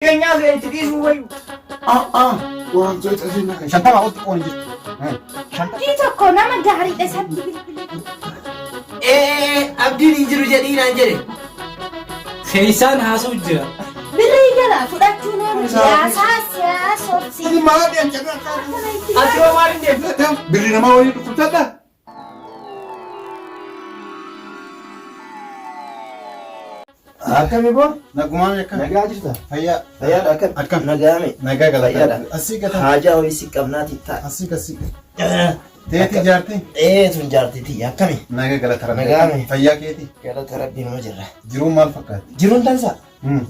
keenyaa fi itti wayu. Waan jechuun Shantama otti qoon jirtu. Shantama tokko nama gaariidha sabbi bilbilee. abdiin hin jiru jedhiinaan jedhe. Keessaan haasa'u jira. Birrii jala fudhachuun siyaasa Ani maal jedhan Ati yoo maal hin deemtu? birri namaa waliin dhukkubsadha. Akkami boo? Nagumaan akkam. Nagaa jirta? Fayyaa. Fayyaadha akkam? Akkam. Nagaame. Nagaa Fayyaadha. galata. Asii gata. Haajaa ho'i si qabnaati ta'a. Asii. Teeti jaartii. Tun jaartiiti akkami? Nagaa galata rabbi. Nagaame. Fayyaa keeti. Galata rabbii nama jirra. Jiruun maal fakkaatti? Jiruun dansa.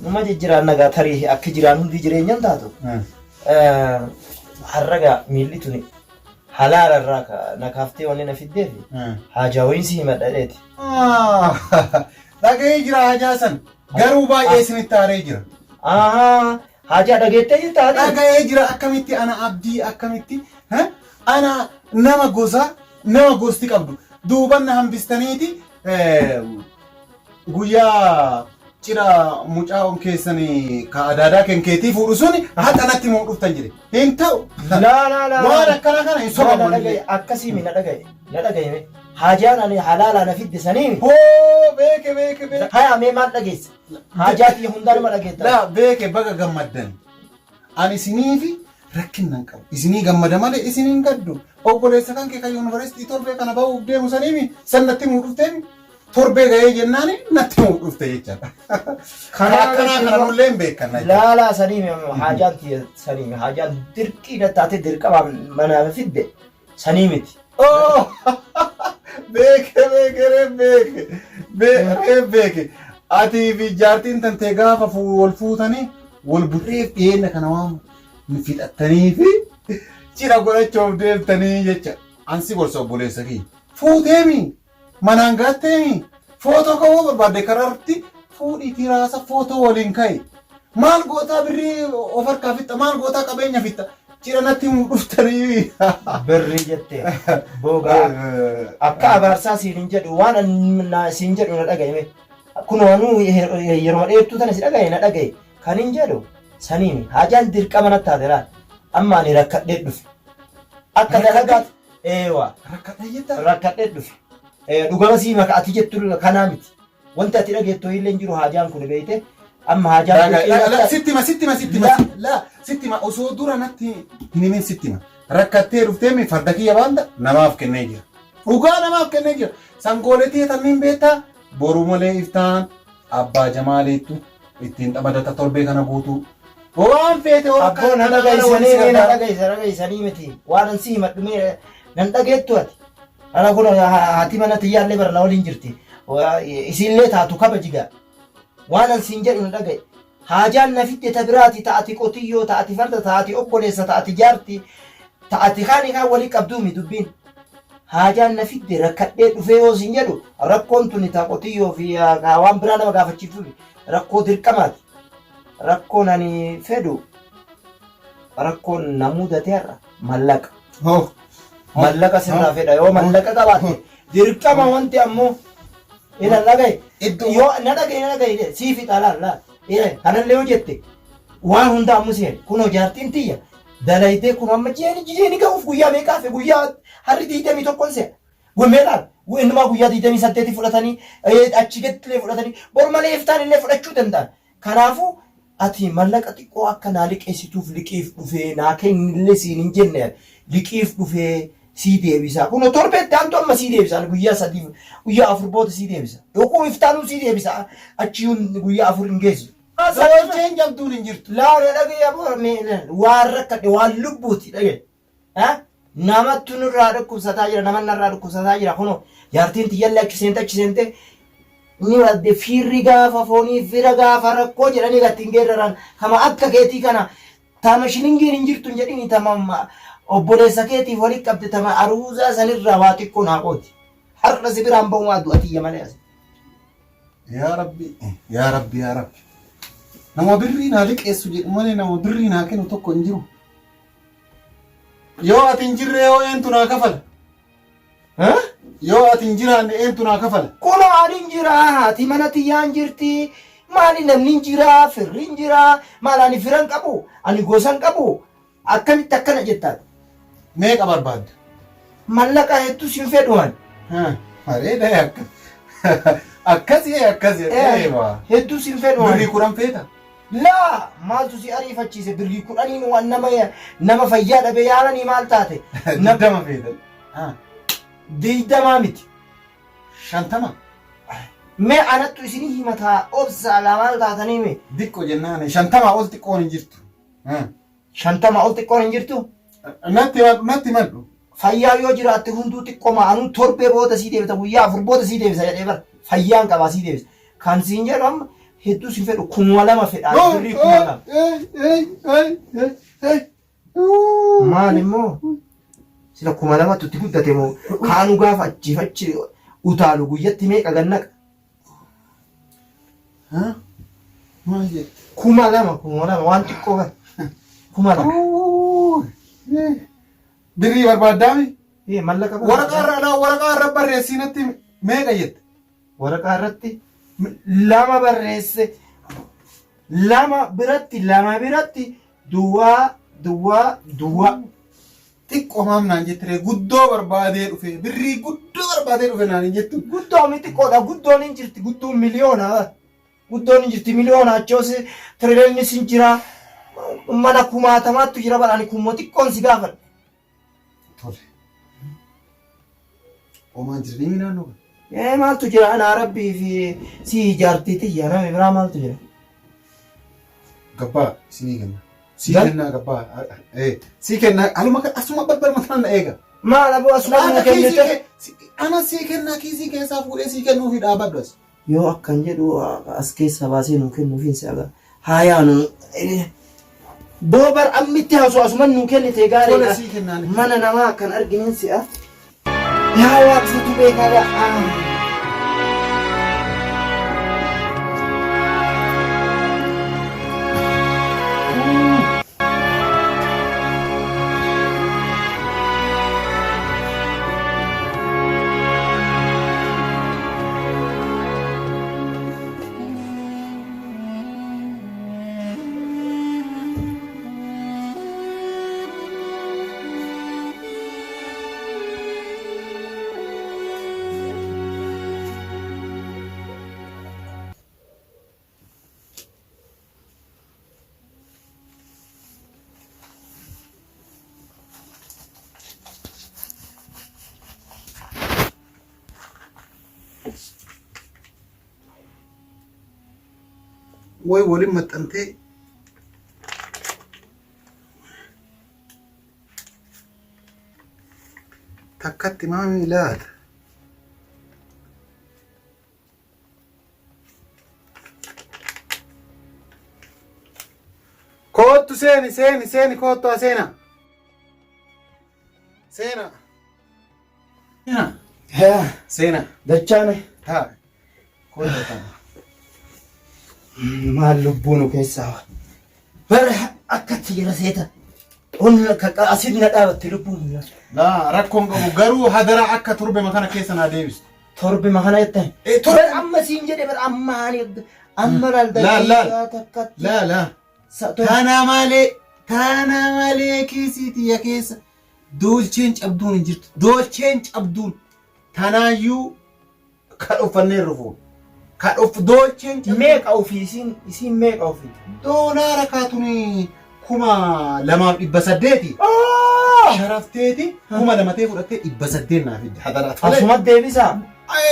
Nama jijjiiraan nagaa tarii akka jiraan hundi jireenyaan taatu. Harraga miilli tuni halaala irraa na kaaftee wanni na fiddeefi haajaa ho'iin si himadhadheeti. Dhaga'ee jira hajaa san. Garuu baay'ee isinitti aaree jira. Haajaa dhageettee jirta? Dhaga'ee jira akkamitti ana abdii akkamitti ana nama gosti qabdu. Duuban na hambistaniiti guyyaa cira mucaa keessanii ka adaadaa kenkeetii fuudhu suni haxa natti moo dhuftan jedhe. Hin ta'u. Laa. Waan akkana kana hin sobamu. Akkasii na dhagaye. Haajaan ani halaalaa na fidde sanii. Beeke. Haya mee maal dhageesse? Haajaatii hundaanuma dhageetta. Laa beeke baga gammaddan. Ani isiniifi rakkinnan qabu. Isinii gammada malee isiniin gaddu. Obboleessa kan kee kan yuunivarsiitii torbee kana ba'uuf deemu saniimi san natti muu dhufteemi. Torbee ga'ee jennaani natti muu dhufte jechaadha. Akkanaa kana nullee hin beekan. Laalaa saniimi haajaan tiyya saniimi haajaan dirqii taate dirqama manaa fidde sanii miti. Beeke. Ati fi jaartiin tantee gaafa wal fuutanii wal burreef dhiyeenya kana waan fidhattanii fi cidha godhachuuf deemtanii jecha. Ansi gorsa obboleessa kee. Fuuteemi. Manaan gaatteemi. Footoo ka'uu barbaadde karaarratti fuudhii tiraasa footoo waliin ka'e. Maal gootaa birrii of harkaa fixxa? Maal gootaa qabeenya fixxa? Cidha natti muu dhuftanii. Birrii jettee boogaa akka abaarsaa siin jedhu waan siin jedhu na dhagaye. Kun waanuu yeroo dheertuu tana si dhagaye na dhagaye. Kan hin jedhu saniini haajaan dirqama natti taate laal. Amma ani rakkadhee dhufe. Akka dalagaatti rakkadhee dhufe. Dhugama sii maka ati jettu kanaa miti. Wanti ati dhageettu illee hin jiru haajaan kun beeyte. Amma haajaan sittima osoo dura natti hin himin sittima. Rakkattee dhufteemi farda kiyya baanta namaaf kennee jira. Dhugaa namaaf kennee jira. Sangooletii tanniin beektaa boru malee iftaan abbaa jamaaleettu ittiin taphatata torbee kana guutuu. Waan feete abboo na dhagaysanii miti. Waan ansii himadhumee nan dhageettu ati. Ana kun haati mana tiyyaallee barna waliin jirti. Isinillee taatu kabajigaa. Waan ansiin jedhu na dhagaye. Haajaan na fidde ta biraati ta'ati qotiyyoo ta'ati farda ta'ati obboleessa ta'ati jaarti ta'ati kaanii kaan walii qabduumi dubbiin. Haajaan na fidde rakkadhee dhufee yoo sin jedhu rakkoon tuni ta qotiyyoo fi waan biraa nama gaafachiiftuuf rakkoo dirqamaati. Rakkoon ani fedhu rakkoon na mudateerra mallaqa. Mallaqa sirraa fedha yoo mallaqa qabaate dirqama wanti ammoo ina dhagaye yoo na dhagaye siifi xalaala kanallee yoo jette waan hunda ammoo seen kunoo jaartiin tiyya dalaytee kun amma jireeni ga'uuf guyyaa meeqaafe guyyaa harri 21 se'a gummeedhaan innumaa guyyaa 28 fudhatanii achi gettilee fudhatanii bor malee iftaan illee fudhachuu danda'an. Kanaafuu ati mallaqa xiqqoo akka naa liqeessituuf liqiif dhufee naa kennillee siin hin jenne liqiif dhufee sii deebisa. Kun torbeetti aantu amma sii deebisa. Guyyaa 3 guyyaa 4 booda sii deebisa. Yookaan iftaanuu sii deebisa. Achi guyyaa 4 hin geessu. Sababeen jabduun hin jirtu. Laala dhagee waan rakkate waan lubbuuti dhagee. Namatti nurraa dhukkubsataa jira. Nama narraa dhukkubsataa jira. Kun jaartiin tiyyallee achi seente ni wadde fiirri gaafa foonii fira gaafa rakkoo jedhanii gattiin geerraran kama akka keetii kana tama shilingiin hin jirtu hin jedhini tama obboleessa keetiif walitti qabde tama aruuzaa sanirraa waa xiqqoo naa qooti. Har'a si biraan ba'u waa du'atiyya malee as. Yaa Rabbi. Nama birrii naa liqeessu jedhu malee nama birrii naa kennu tokko hin jiru. Yoo ati hin jirre yoo eentu naa kafala. Yoo ati hin jiraanne eentu naa kafala. Kunoo ani hin jira haati mana tiyyaan jirti. Maali namni jira, firri jira, maal ani firan qabu, ani gosan qabu. Akkamitti akkana jettaan? Meeqa barbaadda? Mallaqa hedduu siin fedhuwan. Bareeda akka. Akkasii. Hedduu siin fedhuwan. Birrii 10 feeta? Laa maaltu si ariifachiise birrii 10 waan nama fayyaa dhabe yaalanii maal taate? 20 feeta. 20 miti. 50. Mee anattu isinii himataa obsa lamaan taatanii mee? Diqqoo jennaan 50 ol xiqqoon hin jirtu. 50 ol xiqqoon hin jirtu? Natti maddu. Fayyaa yoo jiraatte hunduu xiqqooma anuu torbee booda sii deebisa guyyaa 4 booda sii deebisa jedhee bara fayyaan qabaa sii deebisa. Kan siin jedhu amma hedduu siin fedhu 2,000 fedhaa birrii 2,000. Maal immoo? Sila 2,000 tutti guddate moo kaanuu gaafa achi utaalu guyyatti meeqa gannaqa? Maal jedhu? 2,000 waan xiqqoo bara. 2,000. Birrii barbaaddaami? Mallaqa waraqaa irra barreessii natti meeqa jette? Waraqaa irratti 2 barreesse 2 biratti duwwaa. Xiqqoo maamnaan jettire guddoo barbaadee dhufe birrii guddoo barbaadee dhufe naan hin jettu. Guddoo mi xiqqoodha guddoon hin jirti guddoon miliyoona. Guddoon hin jirti miliyoona achoos tiriliyoonnis hin jira. Mana 10,000 jira barani kummoo xiqqoon si gaafadha. Tole. Omaan jiranii naannoo kana? Maaltu jira ana rabbii fi si ijaartii xiyyaa nama biraa maaltu jira? Gabbaa isinii kenna. Sii kennaa gabbaa. Sii kennaa aluma asuma balbal mataan na eega. Maal aboo asuma na kennite? Ana sii kennaa kiisii keessaa fuudhee sii kennuu fi dhaabaddas. Yoo akkan jedhu as keessa baasee nuu kennuufiin si agarra. Haayaanu boobar ammitti haasoo asuman nuu kennite gaariidha. Mana namaa akkan arginin si'a. Yaa waaqsatu beekaadha. Way waliin maxxantee takkatti maamii laata. Koottu seeni koottu seena. Seena. Dachaane. Haa. Koottu ta'a. Maal lubbuun keessaa bara akkatti jira seeta. Asiin na dhaabatte lubbuun. Laa rakkoon qabu garuu hadara akka torbe makana keessa naa deebistu. Torbe makana jettan. Torbe amma siin jedhe bara amma laal. Tana malee kiisiitiya keessa doolcheen cabduun hin jirtu. Doolcheen cabduun tanaayyuu kan uffannee rufuun. Kan doolcheen meeqa ofii isiin meeqa ofii? Doolaara kaatuni 2,800. Sharafteeti 2,200 fudhattee 800 naaf fidde hadara. Asuma deebisaa.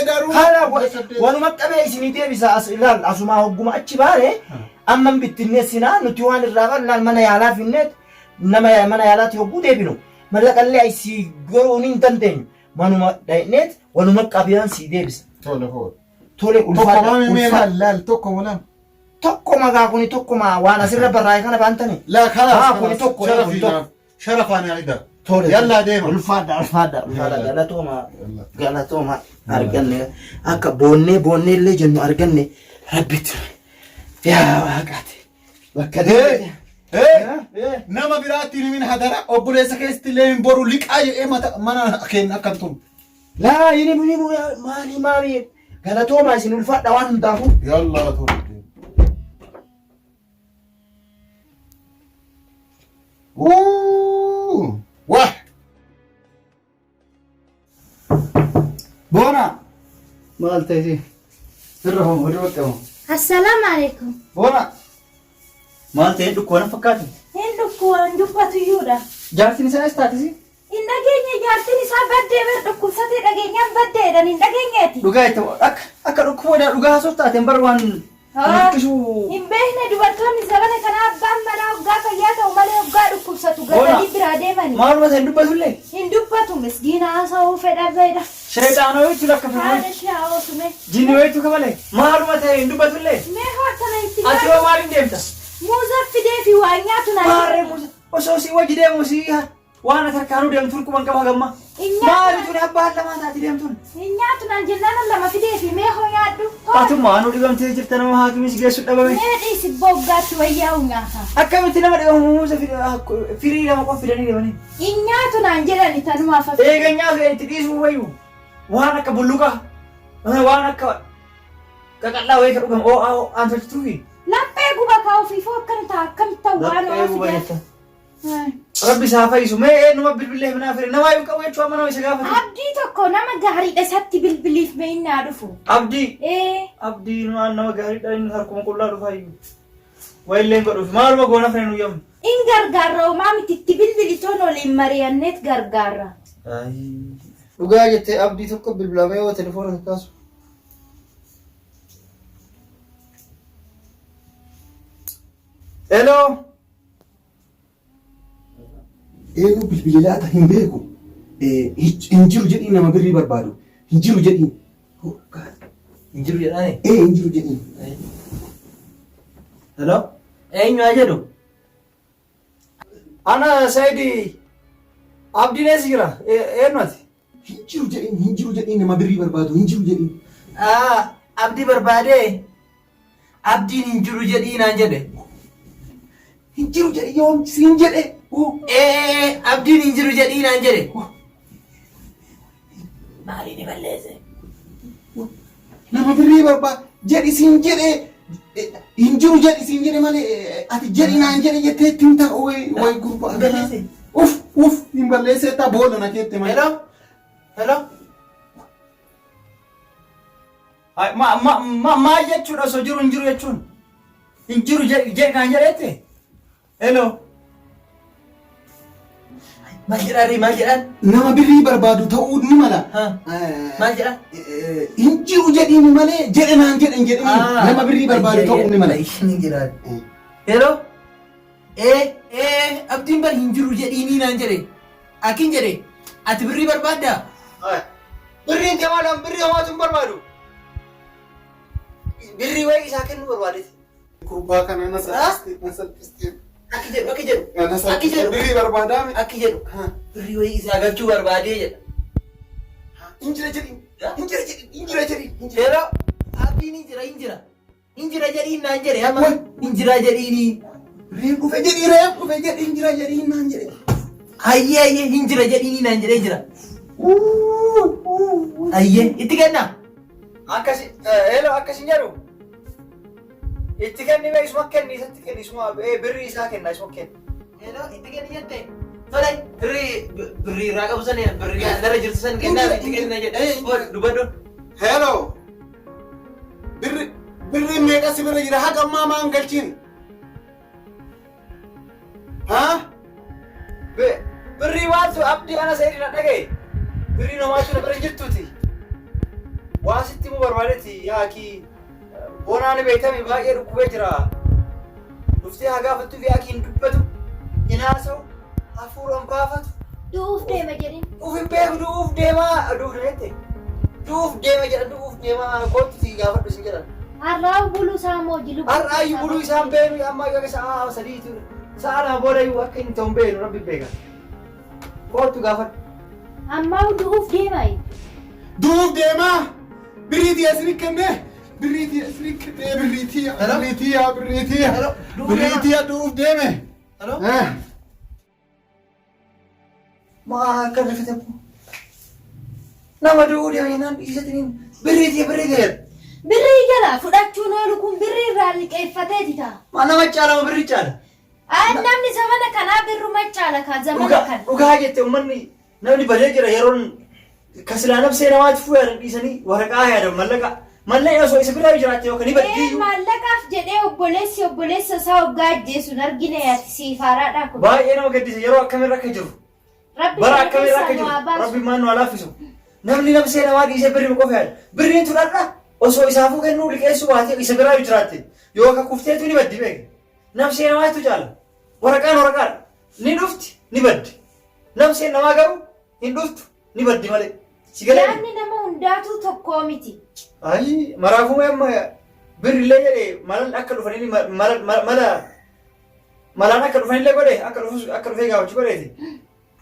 Daruu. Wanuma qabee isinii deebisaa as ilaal asuma hogguma achi baane amman bittinneessinaa nuti waan irraa bal'aan mana yaalaa finneet nama mana yaalaatti hogguu deebinu. Mallaqallee ayisii goruu hin dandeenyu. Manuma dhayneet wanuma qabiyaan sii deebisa. Tole ulfaadha. Tokko magaa kuni tokkuma waan asirra barraa'e kana baantani. Laa kana kuni tokko sharafaan yaa'ida. Tole yallaa deema. Ulfaadha galatooma arganne akka boonnee illee jennu arganne rabbitti yaa waaqaati. Bakka deemte. Nama biraatti himin hadara obboleessa keessatti illee hin boru liqaa jedhee mana keenya akkam turu. Laa inni maali galatooma isin ulfaadha waan hundaafu. Yallaa tole. Wah. Bona. Maal ta'e? Sirra hoo hojii bakka hoo. Assalaamu alaikum. Bona. Maal ta'e dukkoona fakkaatu? Hin dubbatu iyyuudha. Jaartiin isaa eessa taatisi? Hin dhageenye jaartiin isaa baddee bar dhukkubsatee dhageenyaan baddeedhaan hin dhageenyeeti. Dhugaa itti akka dhukkuboodhaa dhugaa haasoftaa taateen bar waan Harkisuu. Hin beekne dubartoonni sabana kana abbaan manaa hoggaa fayyaa ta'u malee hoggaa dhukkubsatu galanii biraa deemanii. Maaluma ta'e hin dubbatullee? Hin dubbatu miskiina haasa'uu fedha beeda. Sheexaanoo jechuun akka fedhan. Haadha ishee haasa'ume. Jinni wayitu kabalee. Maaluma ta'e hin dubbatullee? Mee hootana itti Ati hoo maaliin deemta? muuza fidee fi waa nyaatu na. Maarree muuza. Osoo si wajji deemu si waan ati harkaanuu deemtuun quban qaba gamma. Maalitu ni abbaan lamaa taati deemtuun? Hin nyaatu naan jennaan lama fidee fi mee hoo nyaadhu. Atuma anu dhibamtee jirta nama haakimis geessu dhabame. Mee dhiisi boggaatti wayyaa'u nyaata. Akkamitti nama dhibamu muuza firii lama qofa fidanii deemanii? Hin nyaatu naan jedhani tanumaaf hafe. Eega nyaatu itti dhiisuu wayyu. Waan akka bulluqa. Waan akka qaqallaa wayii ka dhugamu oo'aa aan tolchituufi. Laphee guba kaa'uufiifoo akkana ta'a akkamitti ta'u waan oofu jedha. Rabbi isaa fayyisu mee eenyuma bilbilee finaa fire nama yoo qabu jechuun amma nama isa gaafatu. Abdii tokko nama gaariidha isatti bilbiliif mee inni haa dhufu. Abdii. Abdii nama gaariidha inni harkuma qullaa dhufaa iyyuu. Wayillee godhuuf maaluma goona fire nu yammu. In gargaarra homaa miti itti bilbilitoon waliin mari'anneet gargaarra. Dhugaa jettee abdii tokko bilbilamee yoo telefoona kaasu. Hello. Eegu bilbilaata hin beeku. Hin jiru jedhii nama birrii barbaadu. Hin jiru jedhii. Hin jiru jedhaani? Hin jiru jedhii. Hello. Eenyu haa jedhu? Ana Saidi Abdiin eessa jira? Eenyu ati? Hin jiru jedhii nama birrii barbaadu. Hin jiru jedhii. Abdii barbaadee Abdiin hin jiru jedhii naan jedhe. Hin jiru jedhii yoom siin jedhe. Abdiin hin jiru jedhii naan jedhe. Maaliin balleesse? Nama birrii barbaadu jedhi siin jedhe. Hin jiru jedhi siin jedhe malee ati jedhi naan jedhe jettee ittiin ta'u way gurbaa. Balleesse. Hin balleesse taa booda na keette malee. Hello. Maal jechuudha osoo jiru hin jiru jechuun? Hin jiru jedhi naan jedheette? Hello. Maal jedhaan? Nama birrii barbaadu ta'uu ni mala. Maal jedhaan? Hin jiru jedhiin malee jedhe naan jedhe hin jedhini. Nama birrii barbaadu ta'uu ni mala. Hello. Abdiin bar hin jiru jedhiinii naan jedhe. Akin jedhe. Ati birrii barbaaddaa? Birriin jamaadhaan birrii hamaatu hin barbaadu. Birrii wayii isaa kennuu barbaadeeti. Gurbaa kana na salphiste. Akki jedhu. Birrii barbaadaa mi? Akki jedhu. Birrii wayii isaa galchuu barbaadee jedha. Injira jedhiin. Hello. Abdiin injira jedhiin naan jedhe amma injira jedhiinii. Reef dhufe jedhi injira jedhiin naan jedhe. Ayyee injira jedhiinii naan jedhee jira. Ayyee itti kenna. Akkasi jedhu. Itti kenni mee isuma kenni isatti kenni isuma birrii isaa kenna isuma kenni. Itti kenni jettee. Tole birrii irraa qabu sana birrii irra jirtu sana kennaa itti kenna jedhe. Dubbadhu. Hello. Birrii meeqa si bira jira haqa ammaa maan galchiin? Birrii waantu abdii ana Saidi na dhagaye. Birrii namaatu na bira jirtuuti. Waan sitti mu barbaadeeti yaakii. Bonaan beekame baay'ee dhukkubee jira. Dhuftee haa gaafattu fi akki hin dubbatu. Hin haasa'u. Hafuuraan baafatu. Du'uuf deema jedhin. Du'uuf hin beeku du'uuf deemaa. Du'uuf deema jedhan du'uuf deemaa kootti si gaafadhu sin jedhan. Har'aa buluu isaa moo jilu? Har'aayyuu buluu isaan beenu amma yoo sa'a sadiitu sa'a lama booda iyyuu akka inni ta'u beenu rabbi beeka. Kootti gaafadhu. Ammaa du'uuf deema. Du'uuf deemaa. Birriitii asirri kennee. Birriitii du'uuf deeme. Maa akka rifate nama du'uu deemenaan dhiisatiin birriitii. Birrii jala fudhachuun oolu kun birrii irraa liqeeffateeti ta'a. Maa nama caala moo birrii caala? Namni zamana kanaa birruma caala ka zamana kana. Dhugaa jette uummanni namni badee jira yeroon kasilaa nafsee namaatti fuudhan dhiisanii waraqaa yaadamu mallaqa. Mallee osoo isa biraa jiraate yookaan ibaddi. Maallaqaaf jedhee obboleessa isaa hoggaa ajjeesuun argina yaati siifaaraadhaa kun. Baay'ee nama gaddisa yeroo akkamirra akka jiru. Bara akkamirra akka jiru. Rabbi maan nu alaafisu. Namni nafsee namaa dhiisee birri qofa yaada. Birriin tuladha osoo isaafuu kennuu liqeessuu baatee isa biraa jiraate yookaan kufteetu ni baddi beeke. Nafsee namaatu caala. Waraqaan ni dhufti ni baddi. Nafseen namaa garuu hin dhuftu ni baddi malee. Yaadni nama hundaatu tokkoo miti. Ayi maraafuu amma birrillee jedhee malaan akka dhufanillee malaan akka dhufanillee godhee akka dhufee gaafachuu godheeti.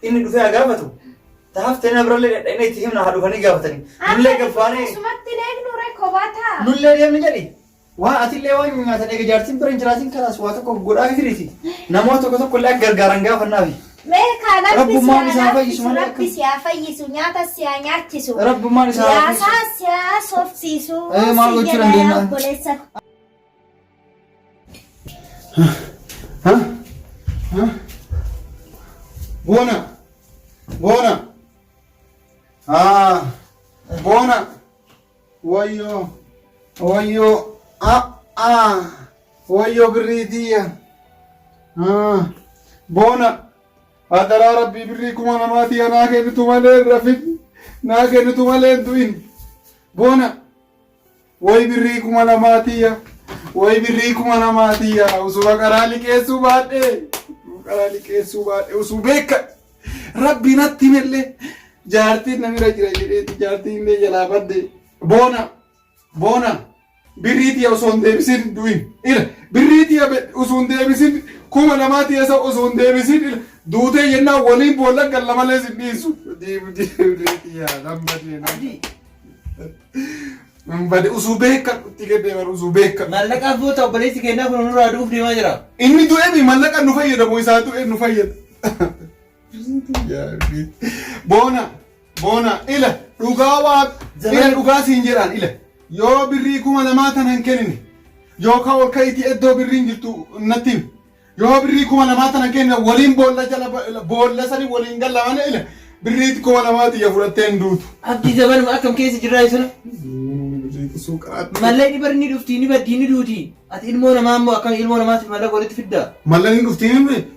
Inni dhufee gaafatu taaftee na birallee dhadhanii itti himna haa dhufanii gaafatanii. Nullee gabbaanee. Sumatti deegnu reekoobataa. Nullee deemni jedhi. Waa atillee waan nyaatan eega jaartiin bira hin jiraatiin kanaas waa tokko godhaa firiiti. Namoota tokko tokkollee akka gargaaran gaafannaafi. Rabbummaan isaa fayyisu malee Rabbi siyaa fayyisu nyaata siyaa nyaachisu Rabbummaan isaa fayyisu yaasaa siyaa soofsiisu maal gochuu dandeenya obboleessa Buona wayyo birriitiya Buona Adara Rabbi birrii kuma namaati naa kennitu malee rafik naa kennitu malee du'in Buona way birrii kuma namaatiya usura karaa liqeessuu baadhee usuu beeka Rabbi natti millee jaartiin namira jira jedheeti jaartiin illee jalaa badde Buona birriitiya osoo hin deebisin du'in birriitiya osoo hin deebisin kuma namaatiya osoo hin deebisin duutee yennaa waliin boolla galla malee si dhiisu. Nambade usuu beeka itti gaddeeman usuu beeka. Mallaqaaf boota obboleessi kennaa kun nurraa du'uuf deemaa jira. Inni du'eemi mallaqa nu fayyadamu isaa du'e nu fayyada. Boona ila dhugaa siin jedhaan ila yoo birrii kuma namaa tanan kennine yookaan ol ka'itii iddoo birriin jirtu natti yoo birrii kuma namaa tanan kennine waliin boolla sanii waliin gallamane ila birrii kuma namaati yaa fudhattee hin duutu. Abdii zabanuma akkam keessa jirraa isuna. Mallee ni bari ni dhuftii ni baddii ni duutii. Ati ilmoo namaa immoo akkam ilmoo namaatiif mallaqa walitti fiddaa. Mallee ni dhuftii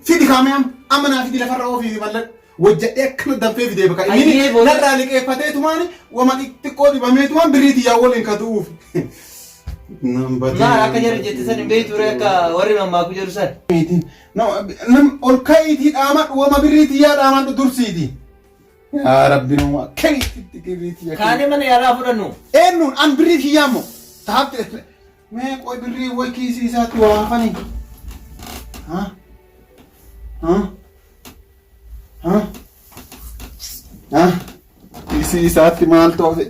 fidi kaamee amma naa fidi lafarra oofii mallaqa. Wajjadhee akkana danfee fidee bakka inni narraa liqeeffatee tumaan wama xiqqoo dibamee tumaan birriitii yaa waliin ka du'uuf. Maal akka jara jette san hin beektu akka warri mammaaku jedhu san. Ol ka'iitii dhaamadhu wama birriitii yaa dhaamadhu dursiiti. Yaa Rabbi nama ka'iitii birriitii yaa. Kaanee mana yaalaa fudhannu. Eenyuun an birriitii yaammo taa'atte mee qoy birrii way kiisii isaatti waa hafanii. Isi isaatti maal toofe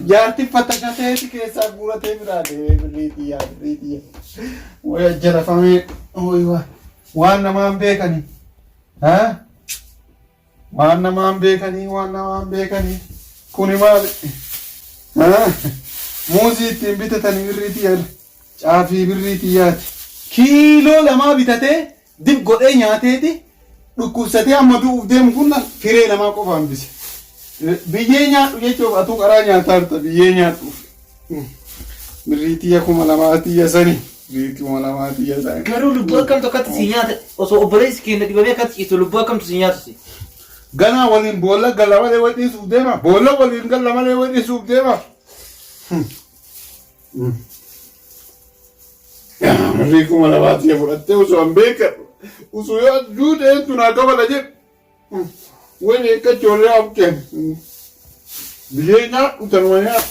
jaartiin fattaqateeti keessaa guuratee biraadee birriitiyaa way ajjalafamee waan namaan beekanii waan namaan beekanii kuni maali muuzii ittiin bitatanii birriitiyaa caafii birriitiyaati kiiloo lamaa bitatee dib godhee nyaateeti dhukkubsatee amma du'uuf deemu kun firee namaa qofa hambise. Biyyee nyaadhu jechuuf atuu qaraa nyaataa jirta biyyee nyaadhuuf. Birriitiya kuma lamaatiya sani. Garuu lubbuu akkamtu akkatti si nyaata osoo obboleessi keenya dibamee akkatti ciisu lubbuu akkamtu si nyaatu si. Ganaa waliin boolla galla malee way dhiisuuf deema. Boolla waliin galla malee way dhiisuuf deema. Birrii kuma lamaatiya fudhattee osoo hin beekadhu. Usuu yoo duudheen tunaa qabala jedhu wani akka ijoollee abkeen biyyee nyaadhu tanuma nyaadhu.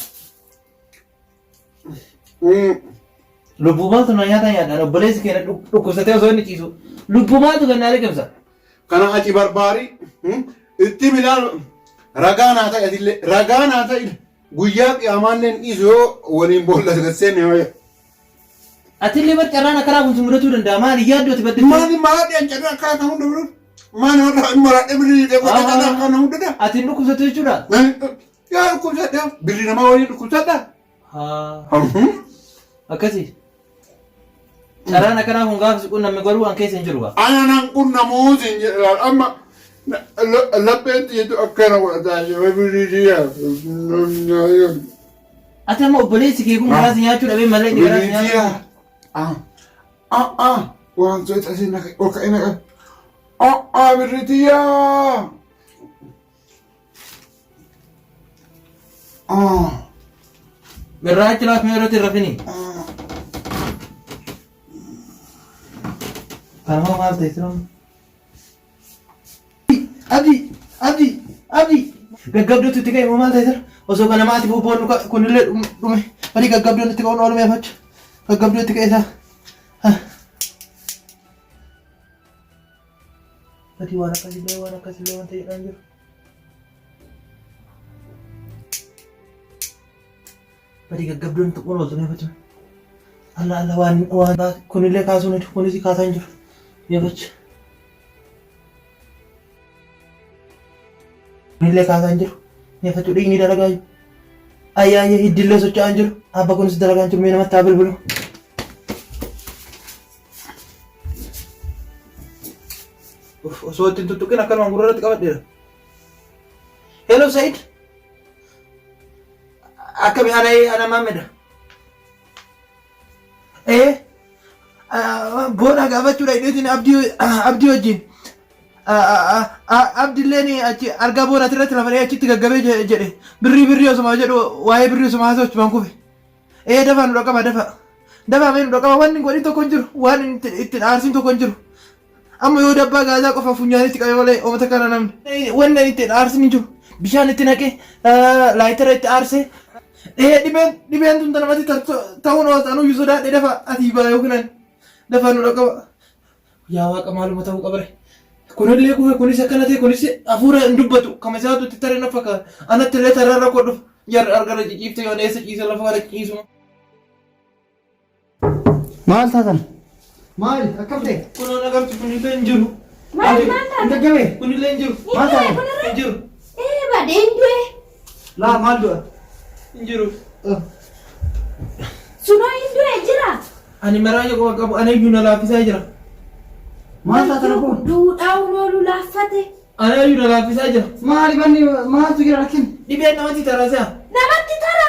Lubbuu maaltu na nyaata nyaadhaan obboleessi keenya dhukkubsatee osoo inni ciisu lubbuu maaltu gannaa liqimsa. Kana achi barbaarii itti milaan ragaa naa ta'e ragaa naa ta'e guyyaa qiyaamaalleen dhiisu yoo waliin boolla gasseen yoo Atillee bar carraan akkanaa kun mudachuu danda'a maali yaaddooti badde. Maali maadheen carraa akkanaa kan hunda biru maali warra maraadhee birrii dheebota carraa akkanaa hunda dha. Ati dhukkubsatee jechuudha. Yaa dhukkubsadhaa birrii namaa waliin dhukkubsadhaa. Akkasii. Caraan akkanaa kun gaafa siquun namni garuu waan keessa hin jiru. Ana nan kun namoota hin jedhan amma lapheen xiyyeetu akkana godhataa jiru biriitiyaa. Ati amma obboleessi kee kun garaasi nyaachuu dhabee malee inni garaasi nyaachuu. Wantoota asii ol ka'ee naqan. Biriitiyaa. Birraachi laaf mee irratti rafini. Kanama maal ta'e siroon? Abdi! Gaggabdootu itti ka'e maal ta'e sira? Osoo kana maati buuboon kunillee dhume. Bari gaggabdoon itti ka'uun oolumee facha. Gaggabdoo itti ka'e isaa. Bari waan akkasillee wanta jedhaan jiru. Bari gaggabdoon itti ka'uun oolumee facha. Allah waan kunillee kaasuun kunis kaasaa hin jiru. Yevacha. Kunillee kaasaa hin jiru. Yevachu dhiigni dalagaa jiru. Ayyaayee iddillee socho'aa hin jiru. Abba kunis dalagaa hin jiru. Mee namatti haa bilbilu. Osoo ittiin tuttuqin akkanumaan gurratti qabadheera. Hello Said. Akkami ana Maamedha. Boona gaafachuudha hidheetiin abdii wajjin. Abdiilleen achi argaa boona irratti lafadhee achitti gaggabee jedhe birrii osuma jedhu waa'ee birrii osuma haasa'u achumaan kufe. Dafaa nu dhaqaba dafaa mee nu dhaqaba wanni godhin tokko hin jiru waan ittiin aarsiin tokko hin jiru. Amma yoo dabbaa gaazaa qofa funyaanitti qabe malee oomata kana namni wanni ittiin aarsiin hin jiru bishaan itti naqee laayitara itti aarsee. Dhibeen tun namatti ta'uun hoosaanuu yoo sodaadhe dafa ati baa yookiin dafa nu dhaqaba. Yaa waaqa maaluma ta'uu qabare. Kunillee kufe kunis akkana ta'e kunis hafuura hin dubbatu kama isaatu itti taree na fakkaata. Anatti illee tararra koo dhufa. Jarri argara ciciifte yoo dheessa ciise lafa kana ciisuma. Maal taatan? Maali akkam ta'e? Kunoon agartu kunillee hin jiru. Maal taatan? Gaggabee? Kunillee hin jiru. Maal taatan? Hin jiru. Badeen du'e. Laa maal du'a? Hin jiru. Sunoo hin du'e jira. Ani maraaya qofa qabu ana iyyuu na laaffisaa jira. Maal taatan kun? Duudhaa'uun oolu laaffate. Ana iyyuu na laaffisaa jira. Maali manni maaltu jira rakkin? Dhibeen namatti taraasa. Namatti tara.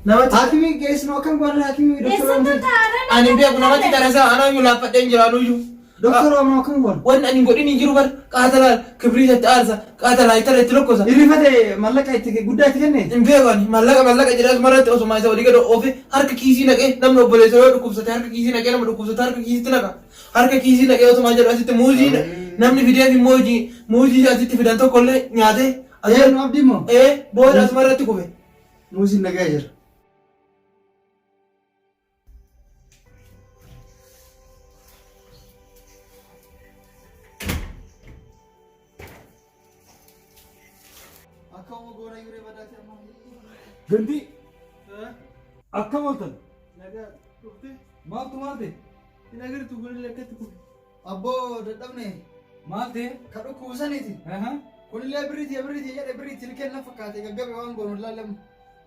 Namatti. Haakimii geessinu akkam godhan haakimii Eessatti taa'aadha. Ani beeku namatti taraasa ana iyyuu laaffadheen jira anuyyuu. Doktora Omoo akkam godhan? Wanni ani godhin hin jiru bar qaatala kibriita itti aarsa qaatala itara itti lokkosa. Irrifate mallaqa itti guddaa itti kenne? Hin beeku ani mallaqa jedhas maratti osuma isa olii gad oofe harka kiisii naqee namni obboleessa yoo dhukkubsate harka kiisii naqee nama dhukkubsate harka kiisiitti naqa. Harka kiisii naqee osuma jedhu asitti muuzii namni fidee fi muuzii asitti fidan tokkollee nyaatee. Nu abdii moo? Booda asuma irratti kufe. Muuziin nagaa jira. Gandhi akkam ooltan? Nagaa dhufte Maaltu maal ta'e? hin agartu kunillee akkatti kufe. Abboo dadhabne Maal ta'e? ka dhukkubsaniiti. Kunillee birriiti jedhe birriiti ilkeen na fakkaate gaggabe waan goonu laallamu.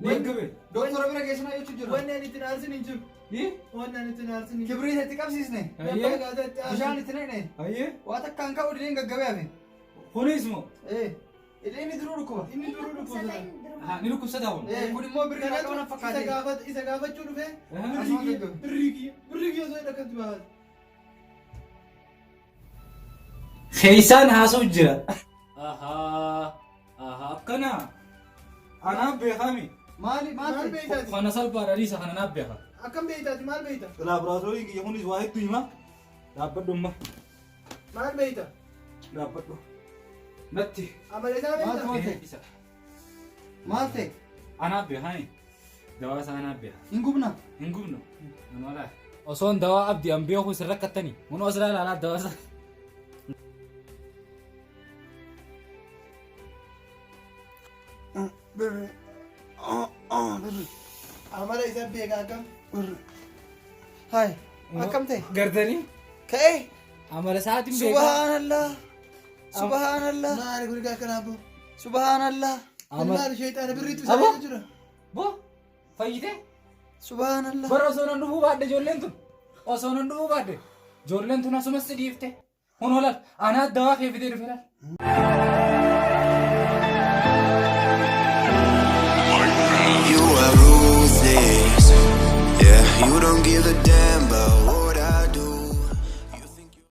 Gaggabe? Doktora bira geessinaa jechuu jira. Wanni ani ittiin aarsin hin jiru. Wanni ani ittiin aarsin hin jiru. Kibriita itti qabsiisne. Dabbaa gaazaa itti aarsin. Bishaan itti naqne. Ayyee? Waa takkaan ka'u diliin gaggabee hafe. Kunis moo? Inni duruu dhukkuba. Inni duruu dhukkubsata. Ni dhukkubsataa kun? Kun immoo birrii akka mana fakkaate. Isa gaafachuu dhufe birrii kiyya osoo hin akkatti baafate. Keeysaan haasa'u jira. Akkana anaaf beekami. Maali Maal beeytaati? Kana salphaadha dhiisa kana naaf beeka. Akkam beeytaati maal beeyta? Laaboraatoorii kiyya kunis waa hedduu hima. Dhaabbadhu amma. Maal beeyta? Dhaabbadhu. Natti. Amaleesaa beeyta? Isa. maal ta'e? Anaaf beekani. Dawaa isaa anaaf beeka. Hin gubna? Hin gubnu. Nama osoon dawaa abdii an beeku isin rakkattanii. Mun osoo ilaalaa dawaa isaa. Amala isa beeka akkam? Hai, akkam ta'e? Gartanii? Ka'ee? Amala isaatiin beeka. Subhaanallah. Subhaanallah. Maali kun egaa akkanaaf boo? Subhaanallah. Maali sheexaana birriitu Abo? isa jira? Bo fayyite? Subhanallah. Bara osoo nan dhufuu baadde ijoolleen tun. Osoo nan dhufuu baadde ijoolleen tun asumas si dhiifte. Kun olaal anaa dawaa kee fidee dhufe laal. You are ruthless, yeah, you don't give a damn about